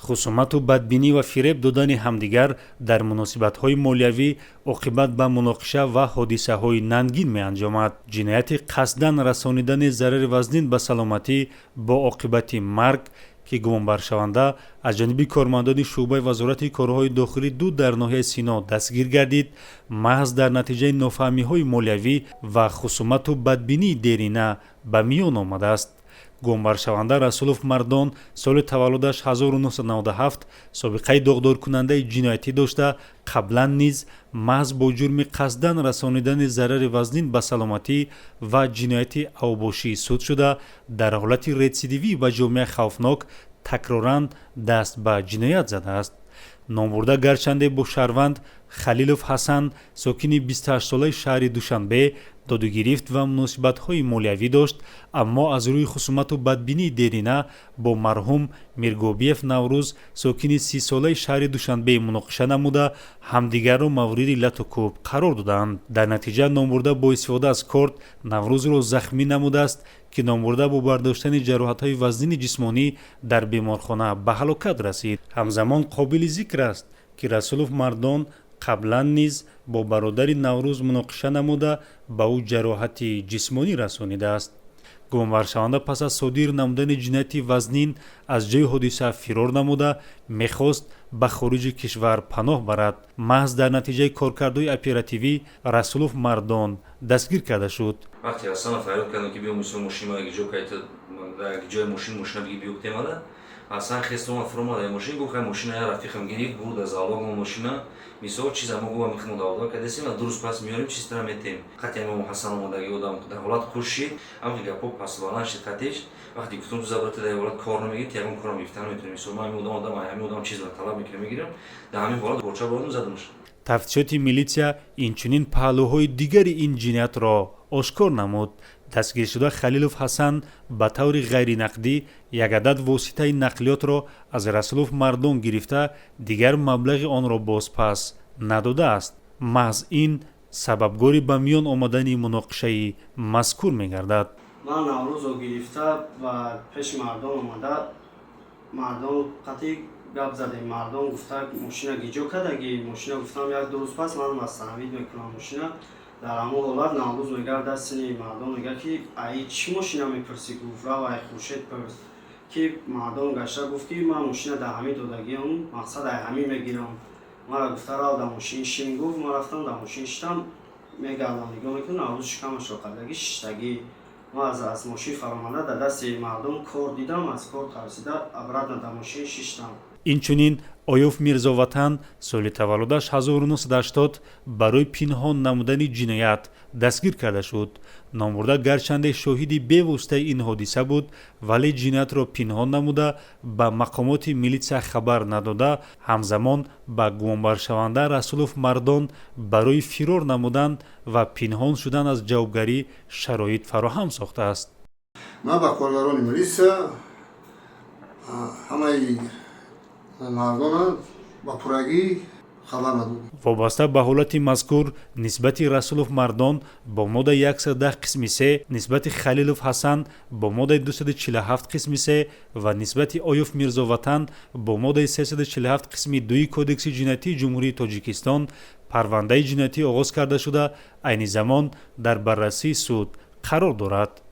хусумату бадбинӣ ва фиреб додани ҳамдигар дар муносибатҳои молиявӣ оқибат ба муноқиша ва ҳодисаҳои нангин меанҷомад. ҷинояти қасдан расонидани зарари вазнин ба саломатӣ бо оқибати марг ки гумонбаршаванда аз ҷониби кормандони шуъбаи вазорати корҳои дохилӣ дуд дар ноҳияи Сино дастгир гардид, маҳз дар натиҷаи нофаҳмиҳои молиявӣ ва хусумату бадбинии дерина ба миён омадааст. гумонбаршаванда Расулов Мардон соли таваллудаш 1997 собиқаи догдоркунандаи ҷиноятӣ дошта, қаблан низ маҳз бо ҷурми қасдан расонидани зарари вазнин ба саломатӣ ва ҷинояти авбошӣ суд шуда, дар ҳолати ретсидивӣ ба ҷомеа хавфнок такроран даст ба ҷиноят задааст. номбурда гарчанде бо шаҳрванд Халилов Ҳасан, сокини 28-солаи шаҳри Душанбе, додугирифт ва муносибатҳои молиявӣ дошт, аммо аз рӯи хусумату бадбинии дерина бо марҳум Миргобиев Наврӯз, сокини 30-солаи шаҳри Душанбе муноқиша намуда, ҳамдигарро мавриди лату кӯб қарор доданд. дар натиҷа номбурда бо истифода аз корд Наврӯзро захмӣ намудааст ки номбурда бо бардоштани ҷароҳатҳои вазнини ҷисмонӣ дар беморхона ба ҳалокат расид. ҳамзамон қобили зикр аст ки Расулов Мардон қаблан низ бо бародари Наврӯз муноқиша намуда ба ӯ ҷароҳати ҷисмонӣ расонидааст. гумонбаршаванда пас аз содир намудани ҷинояти вазнин аз ҷои ҳодиса фирор намуда, мехост ба хориҷи кишвар паноҳ барад. маҳз дар натиҷаи коркардҳои оперативӣ Расулов Мардон дастгир карда шуд. вақте Ҳасанов фарёд кардам ки биё мисол мошин ҷои мошин мошина биги биёктемада Ҳасан хестома фуромада мошин гуфт мошина я рафиқам гирифт бурд аз алогон мошина мисол чиза мо гуфам мехмуда ода кадесим дуруст пас миёрим чистра метем қати мо Ҳасан омадаги одам дар ҳолат хушшид амки гапо пас баланд шид қатиш вақти гуфтум ту забрати дар ҳолат кор намегирӣ ягон корам гирифта наметонӣ мисол мо ҳамин одам чизро талаб мекунам мегирам дар ҳамин ҳолат борча бордум задумаш. тафтишоти милитсия инчунин паҳлӯҳои дигари ин ҷиноятро ошкор намуд. дастгиршуда Халилов Ҳасан ба таври ғайринақдӣ як адад воситаи нақлиётро аз Расулов Мардон гирифта, дигар маблағи онро бозпас надодааст. маҳз ин сабабгори ба миён омадани муноқишаи мазкур мегардад. ман Наврӯзро гирифта ва пеши Мардон омада, Мардон қатъи гап задем. Мардон гуфта мошина гиҷо кадаги мошина гуфтам як дуруст пас ман мастанавид мекунам мошина. дар ҳамон ҳолат Наврӯз мегӯяд дастини Мардон мегӯяд ки аи чӣ мошина мепурсӣ? гуфт рав ай Хуршед пурс ки Мардон гашта гуфт ки ман мошина дар ҳамин додагиам мақсад ай ҳамин мегирам. мара гуфта рав дар мошин шин. гуфт ма рафтам дар мошин шитам, мегардам нигоҳ мекунам Наврӯз шикамашро қадаги шиштагӣ. ма аз мошин фароманда дар дасти Мардон кор дидам, аз кор тарсида обратно дар мошин шиштам. инчунин Оёф Мирзоватан соли таваллудаш 1980 барои пинҳон намудани ҷиноят дастгир карда шуд. номбурда гарчанде шоҳиди бевоситаи ин ҳодиса буд, вале ҷиноятро пинҳон намуда ба мақомоти милитсия хабар надода, ҳамзамон ба гумонбаршаванда Расулов Мардон барои фирор намудан ва пинҳон шудан аз ҷавобгарӣ шароит фароҳам сохтааст. ман ба коргарони милитсия ҳамаи мардона ба пуррагӣ хабар надодам. вобаста ба ҳолати мазкур нисбати Расулов Мардон бо моддаи 110 қисми 3, нисбати Халилов Ҳасан бо моддаи 247 қисми 3 ва нисбати Оёф Мирзоватан бо моддаи 347 қисми 2 кодекси ҷиноятии ҷумҳурии Тоҷикистон парвандаи ҷиноятӣ оғоз карда шуда, айни замон дар баррасии суд қарор дорад.